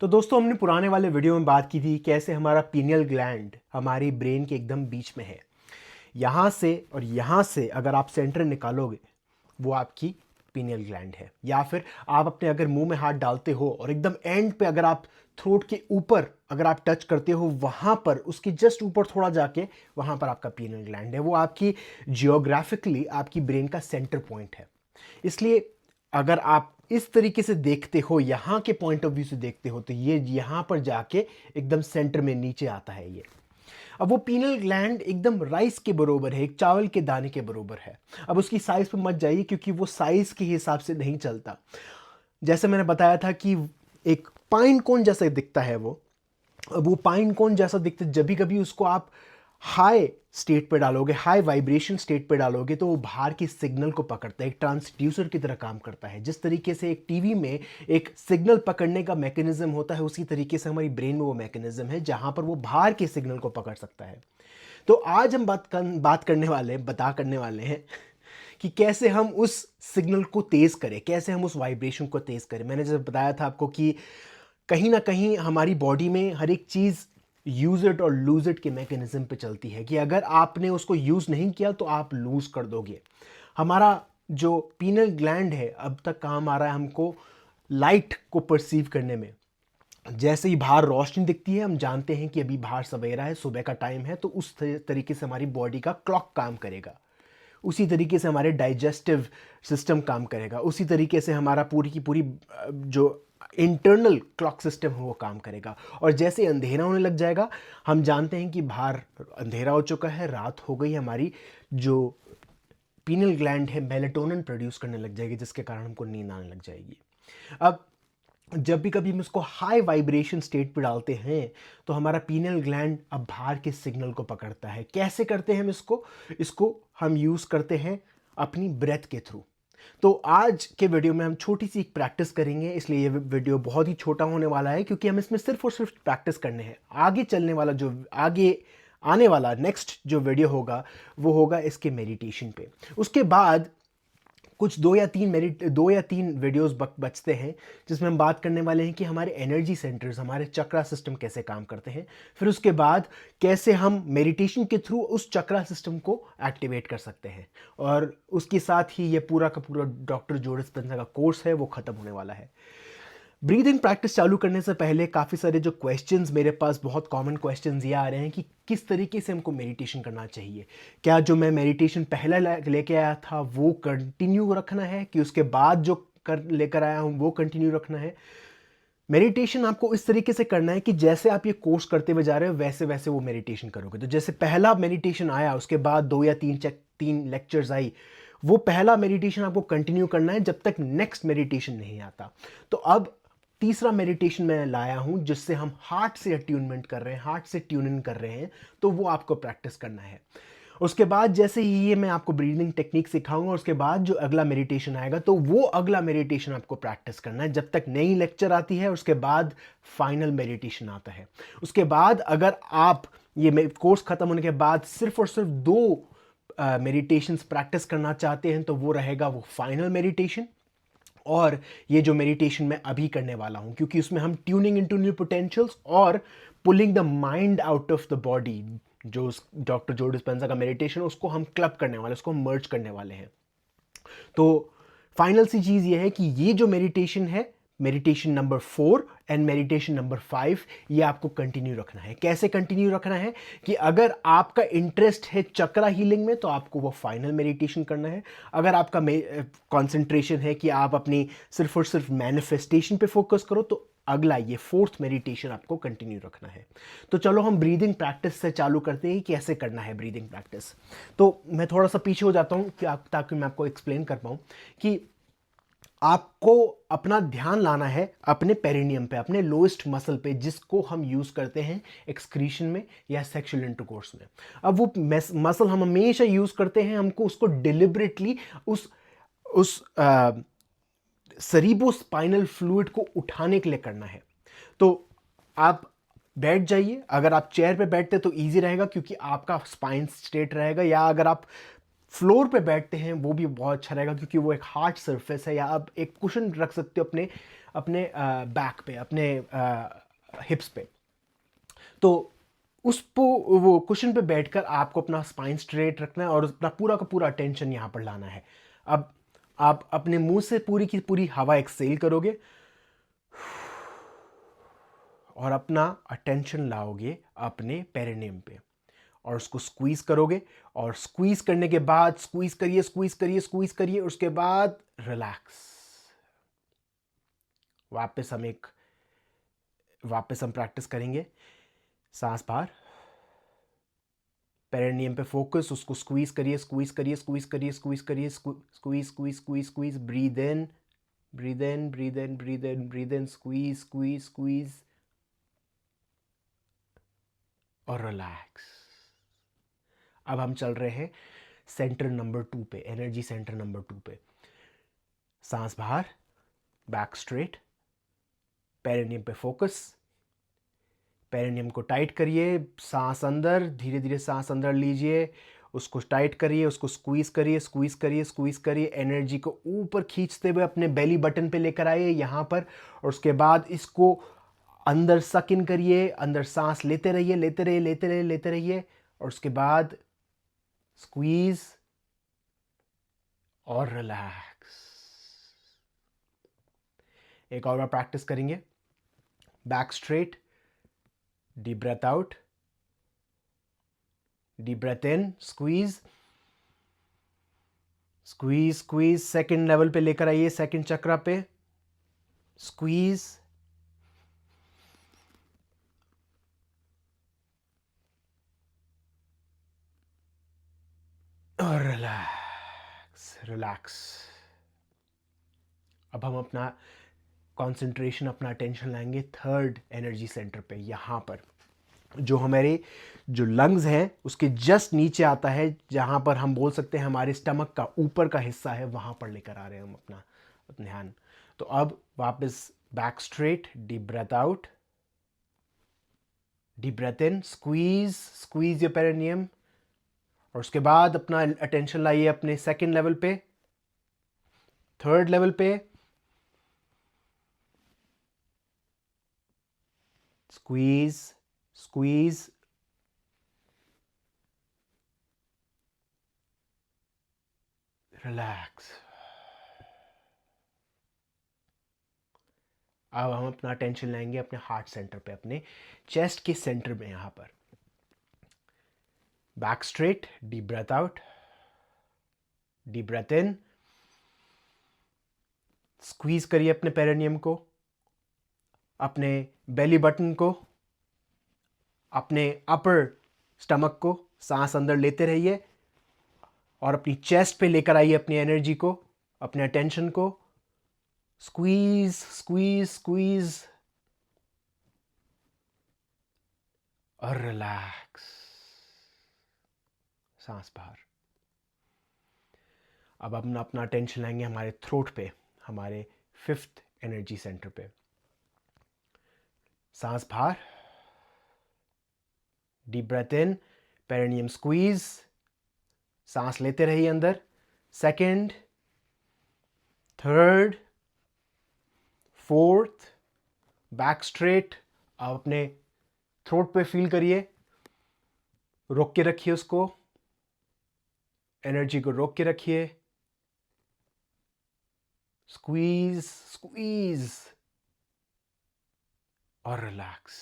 तो दोस्तों हमने पुराने वाले वीडियो में बात की थी कैसे हमारा पीनियल ग्लैंड हमारी ब्रेन के एकदम बीच में है। यहाँ से और यहाँ से अगर आप सेंटर निकालोगे वो आपकी पीनियल ग्लैंड है। या फिर आप अपने अगर मुंह में हाथ डालते हो और एकदम एंड पे अगर आप थ्रोट के ऊपर अगर आप टच करते हो वहाँ पर उसके जस्ट ऊपर थोड़ा जाके वहाँ पर आपका पीनियल ग्लैंड है। वो आपकी जियोग्राफिकली आपकी ब्रेन का सेंटर पॉइंट है। इसलिए अगर आप इस तरीके से देखते हो, यहाँ के पॉइंट ऑफ व्यू से देखते हो, तो ये यहाँ पर जाके एकदम सेंटर में नीचे आता है ये। अब वो पीनल ग्लैंड एकदम राइस के बरोबर है, एक चावल के दाने के बरोबर है। अब उसकी साइज पे मत जाइए क्योंकि वो साइज के हिसाब से नहीं चलता। जैसे मैंने बताया था कि एक पाइन कोन जैसा दिखता है वो। अब वो पाइन कोन जैसा दिखता है, जब भी कभी उसको आप हाई स्टेट पे डालोगे, हाई वाइब्रेशन स्टेट पे डालोगे, तो वो बाहर की सिग्नल को पकड़ता है, एक ट्रांसड्यूसर की तरह काम करता है। जिस तरीके से एक टीवी में एक सिग्नल पकड़ने का मैकेनिज्म होता है, उसी तरीके से हमारी ब्रेन में वो मैकेनिज्म है जहां पर वो बाहर के सिग्नल को पकड़ सकता है। तो आज हम बात करने वाले हैं कि कैसे हम उस सिग्नल को तेज करें, कैसे हम उस वाइब्रेशन को तेज करें। मैंने जैसे बताया था आपको कि कहीं ना कहीं हमारी बॉडी में हर एक चीज़ यूज इट और लूज इट के मैकेनिज्म पे चलती है कि अगर आपने उसको यूज़ नहीं किया तो आप लूज कर दोगे। हमारा जो पीनल ग्लैंड है अब तक काम आ रहा है हमको लाइट को परसीव करने में। जैसे ही बाहर रोशनी दिखती है हम जानते हैं कि अभी बाहर सवेरा है, सुबह का टाइम है, तो उस तरीके से हमारी बॉडी का क्लॉक काम करेगा। उसी तरीके से हमारे डाइजेस्टिव सिस्टम काम करेगा। उसी तरीके से हमारा पूरी की पूरी जो इंटरनल क्लॉक सिस्टम है वो काम करेगा। और जैसे अंधेरा होने लग जाएगा हम जानते हैं कि बाहर अंधेरा हो चुका है, रात हो गई, हमारी जो पीनल ग्लैंड है मेलेटोनिन प्रोड्यूस करने लग जाएगी, जिसके कारण हमको नींद आने लग जाएगी। अब जब भी कभी हम इसको हाई वाइब्रेशन स्टेट पे डालते हैं तो हमारा पीनल ग्लैंड अब बाहर के सिग्नल को पकड़ता है। कैसे करते हैं हम इसको हम यूज़ करते हैं अपनी ब्रेथ के थ्रू। तो आज के वीडियो में हम छोटी सी एक प्रैक्टिस करेंगे, इसलिए ये वीडियो बहुत ही छोटा होने वाला है क्योंकि हम इसमें सिर्फ और सिर्फ प्रैक्टिस करने हैं। आगे चलने वाला जो आगे आने वाला नेक्स्ट जो वीडियो होगा वो होगा इसके मेडिटेशन पे। उसके बाद कुछ दो या तीन वीडियोस बचते हैं जिसमें हम बात करने वाले हैं कि हमारे एनर्जी सेंटर्स, हमारे चक्रा सिस्टम कैसे काम करते हैं। फिर उसके बाद कैसे हम मेडिटेशन के थ्रू उस चक्रा सिस्टम को एक्टिवेट कर सकते हैं। और उसके साथ ही ये पूरा का पूरा डॉक्टर जो डिस्पेंजा का कोर्स है वो ख़त्म होने वाला है। ब्रीदिंग प्रैक्टिस चालू करने से पहले काफ़ी सारे जो क्वेश्चंस मेरे पास बहुत कॉमन क्वेश्चंस ये आ रहे हैं कि किस तरीके से हमको मेडिटेशन करना चाहिए। क्या जो मैं मेडिटेशन पहला लेके आया था वो कंटिन्यू रखना है कि उसके बाद जो कर लेकर आया हूँ वो कंटिन्यू रखना है। मेडिटेशन आपको इस तरीके से करना है कि जैसे आप ये कोर्स करते हुए जा रहे हो वैसे वैसे वो मेडिटेशन करोगे। तो जैसे पहला मेडिटेशन आया उसके बाद दो या तीन लेक्चर्स आई, वो पहला मेडिटेशन आपको कंटिन्यू करना है जब तक नेक्स्ट मेडिटेशन नहीं आता। तो अब तीसरा मेडिटेशन मैं लाया हूं जिससे हम हार्ट से अट्यूनमेंट कर रहे हैं, हार्ट से ट्यून इन कर रहे हैं, तो वो आपको प्रैक्टिस करना है। उसके बाद जैसे ही ये मैं आपको ब्रीदिंग टेक्निक सिखाऊंगा उसके बाद जो अगला मेडिटेशन आएगा तो वो अगला मेडिटेशन आपको प्रैक्टिस करना है जब तक नई लेक्चर आती है। उसके बाद फाइनल मेडिटेशन आता है। उसके बाद अगर आप ये कोर्स खत्म होने के बाद सिर्फ और सिर्फ दो मेडिटेशंस प्रैक्टिस करना चाहते हैं तो वो रहेगा वो फाइनल मेडिटेशन। और ये जो मेडिटेशन मैं अभी करने वाला हूं क्योंकि उसमें हम ट्यूनिंग इनटू न्यू पोटेंशियल्स और pulling the mind out of the body, जो डॉक्टर जो डिस्पेंजा का मेडिटेशन है उसको हम क्लब करने वाले, उसको मर्ज करने वाले हैं। तो फाइनल सी चीज़ ये है कि ये जो मेडिटेशन है, meditation number 4 and meditation number 5, ये आपको कंटिन्यू रखना है। कैसे कंटिन्यू रखना है कि अगर आपका इंटरेस्ट है चक्रा हीलिंग में तो आपको वो फाइनल मेडिटेशन करना है। अगर आपका कंसंट्रेशन है कि आप अपनी सिर्फ और सिर्फ मैनिफेस्टेशन पे फोकस करो तो अगला ये 4th मेडिटेशन आपको कंटिन्यू रखना है। तो चलो हम ब्रीदिंग प्रैक्टिस से चालू करते हैं, कैसे करना है ब्रीदिंग प्रैक्टिस। तो मैं थोड़ा सा पीछे हो जाता हूँ कि ताकि मैं आपको एक्सप्लेन कर पाऊँ कि आपको अपना ध्यान लाना है अपने पेरिनियम पे, अपने लोएस्ट मसल पे, जिसको हम यूज करते हैं एक्सक्रीशन में या सेक्सुअल इंटरकोर्स में। अब वो मसल हम हमेशा यूज करते हैं, हमको उसको डिलिबरेटली उस सेरिब्रो स्पाइनल फ्लूइड को उठाने के लिए करना है। तो आप बैठ जाइए। अगर आप चेयर पे बैठते तो इजी रहेगा क्योंकि आपका स्पाइन स्ट्रेट रहेगा, या अगर आप फ्लोर पे बैठते हैं वो भी बहुत अच्छा रहेगा, क्योंकि वो एक हार्ड सरफेस है, या आप एक कुशन रख सकते हो अपने अपने बैक पे, अपने हिप्स पे। तो उस पो वो कुशन पे बैठकर आपको अपना स्पाइन स्ट्रेट रखना है और अपना पूरा का पूरा अटेंशन यहाँ पर लाना है। अब आप अपने मुंह से पूरी की पूरी हवा एक्सेल करोगे और अपना अटेंशन लाओगे अपने पेरिनियम पे और उसको स्क्वीज करोगे, और स्क्वीज करने के बाद स्क्वीज करिए स्क्वीज करिए स्क्वीज करिए, उसके बाद रिलैक्स। वापस हम प्रैक्टिस करेंगे। सांस बाहर, पेरिनियम पे फोकस, उसको स्क्वीज करिए स्क्वीज करिए स्क्वीज करिए स्क्वीज करिए squeeze squeeze squeeze squeeze, breathe in breathe in breathe in breathe in breathe in, squeeze squeeze squeeze और रिलैक्स। अब हम चल रहे हैं सेंटर नंबर 2 पे, एनर्जी सेंटर नंबर 2 पे। सांस बाहर, बैक स्ट्रेट, पेरिनियम पे फोकस, पेरिनियम को टाइट करिए, सांस अंदर, धीरे धीरे सांस अंदर लीजिए, उसको टाइट करिए, उसको स्क्वीज करिए स्क्वीज करिए स्क्वीज करिए, एनर्जी को ऊपर खींचते हुए अपने बेली बटन पे लेकर आइए यहाँ पर, और उसके बाद इसको अंदर सक इन करिए, अंदर सांस लेते रहिए लेते रहिए लेते रहिए लेते रहिए, और उसके बाद स्क्वीज और रिलैक्स। एक और बार प्रैक्टिस करेंगे। Back straight, deep breath out, deep breath in, squeeze squeeze squeeze, second level पे लेकर आइए, सेकंड चक्रा पे, स्क्वीज और रिलैक्स रिलैक्स। अब हम अपना कंसंट्रेशन, अपना अटेंशन लाएंगे थर्ड एनर्जी सेंटर पे, यहाँ पर जो हमारे जो लंग्स हैं उसके जस्ट नीचे आता है, जहाँ पर हम बोल सकते हैं हमारे स्टमक का ऊपर का हिस्सा है, वहाँ पर लेकर आ रहे हैं हम अपना ध्यान। तो अब वापस back straight, deep breath out, deep breath in, squeeze squeeze your perineum, और उसके बाद अपना अटेंशन लाइए अपने सेकंड लेवल पे, थर्ड लेवल पे, स्क्वीज स्क्वीज रिलैक्स। अब हम अपना अटेंशन लाएंगे अपने हार्ट सेंटर पे, अपने चेस्ट के सेंटर में, यहाँ पर back straight, deep breath out, deep breath in, squeeze करिए अपने पेरिनियम को, अपने बेली बटन को, अपने अपर स्टमक को, सांस अंदर लेते रहिए और अपनी चेस्ट पे लेकर आइए अपनी एनर्जी को, अपने अटेंशन को, स्क्वीज स्क्वीज स्क्वीज और रिलैक्स। सांस बाहर। अब हम अपना अटेंशन लाएंगे हमारे थ्रोट पे, हमारे फिफ्थ एनर्जी सेंटर पे। सांस बाहर, डीप ब्रेथ इन, पेरिनियम स्क्वीज, सांस लेते रहिए अंदर, second, third, fourth, back straight. अब अपने थ्रोट पे फील करिए, रोक के रखिए उसको, एनर्जी को रोक के रखिए, स्क्वीज स्क्वीज और रिलैक्स।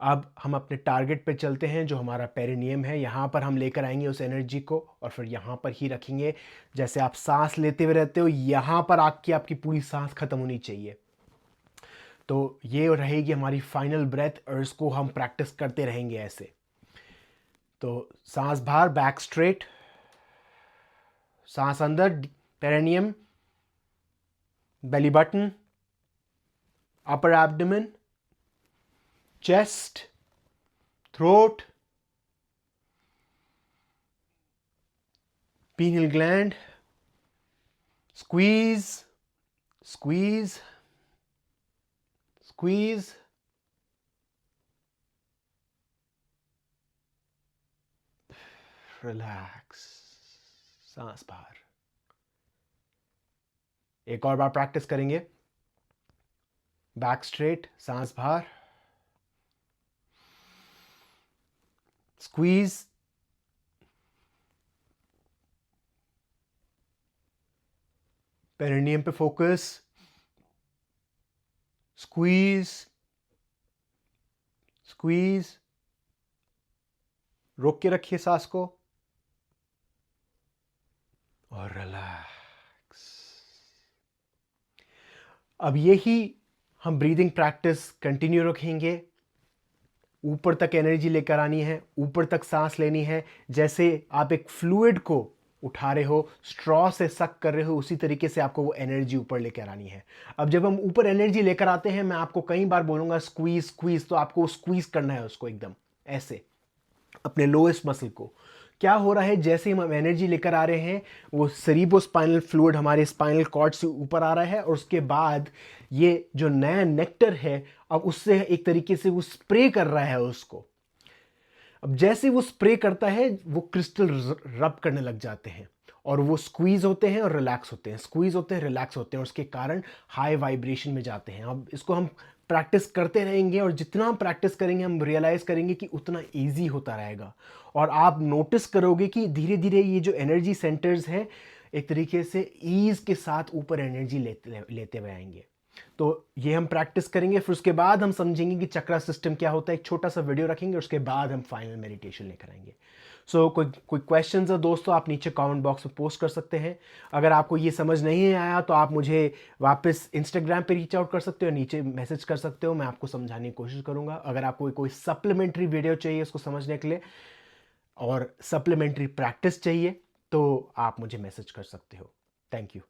अब हम अपने टारगेट पे चलते हैं, जो हमारा पेरिनियम है, यहाँ पर हम लेकर आएंगे उस एनर्जी को और फिर यहाँ पर ही रखेंगे। जैसे आप सांस लेते हुए रहते हो, यहाँ पर आपकी पूरी सांस खत्म होनी चाहिए। तो ये रहेगी हमारी फाइनल ब्रेथ, और इसको हम प्रैक्टिस करते रहेंगे ऐसे। तो सांस बाहर, बैक स्ट्रेट, सांस अंदर, perineum, belly button, upper abdomen, chest, throat, pineal gland, squeeze squeeze squeeze, relax, सांस बाहर। एक और बार प्रैक्टिस करेंगे। बैक स्ट्रेट, सांस बाहर, स्क्वीज, पेरिनियम पे फोकस, स्क्वीज स्क्वीज, रोक के रखिए सांस को और रिलैक्स। अब यही हम ब्रीदिंग प्रैक्टिस कंटिन्यू रखेंगे। ऊपर तक एनर्जी लेकर आनी है, ऊपर तक सांस लेनी है। जैसे आप एक फ्लूइड को उठा रहे हो, स्ट्रॉ से सक कर रहे हो, उसी तरीके से आपको वो एनर्जी ऊपर लेकर आनी है। अब जब हम ऊपर एनर्जी लेकर आते हैं, मैं आपको कई बार बोलूंगा स्क्वीज स्क्वीज, तो आपको स्क्वीज करना है उसको एकदम ऐसे, अपने लोएस्ट मसल को। क्या हो रहा है, जैसे हम एनर्जी लेकर आ रहे हैं, वो सेरिब्रोस्पाइनल फ्लूइड हमारे स्पाइनल कॉर्ड से ऊपर आ रहा है, और उसके बाद ये जो नया नेक्टर है, अब उससे एक तरीके से वो स्प्रे कर रहा है उसको। अब जैसे वो स्प्रे करता है, वो क्रिस्टल रब करने लग जाते हैं, और वो स्क्वीज होते हैं और रिलैक्स होते हैं, स्क्वीज होते हैं, रिलैक्स होते हैं, और उसके कारण हाई वाइब्रेशन में जाते हैं। अब इसको हम प्रैक्टिस करते रहेंगे, और जितना हम प्रैक्टिस करेंगे, हम रियलाइज करेंगे कि उतना ईजी होता रहेगा। और आप नोटिस करोगे कि धीरे धीरे ये जो एनर्जी सेंटर्स हैं, एक तरीके से ईज के साथ ऊपर एनर्जी लेते हुए आएंगे। तो ये हम प्रैक्टिस करेंगे, फिर उसके बाद हम समझेंगे कि चक्रा सिस्टम क्या होता है। एक छोटा सा वीडियो रखेंगे, उसके बाद हम फाइनल मेडिटेशन लेकर आएंगे। सो कोई क्वेश्चंस है दोस्तों, आप नीचे कमेंट बॉक्स में पोस्ट कर सकते हैं। अगर आपको ये समझ नहीं आया तो आप मुझे वापस इंस्टाग्राम पे रीच आउट कर सकते हो, नीचे मैसेज कर सकते हो, मैं आपको समझाने की कोशिश करूंगा। अगर आपको कोई सप्लीमेंट्री वीडियो चाहिए इसको समझने के लिए, और सप्लीमेंट्री प्रैक्टिस चाहिए, तो आप मुझे मैसेज कर सकते हो। Thank you.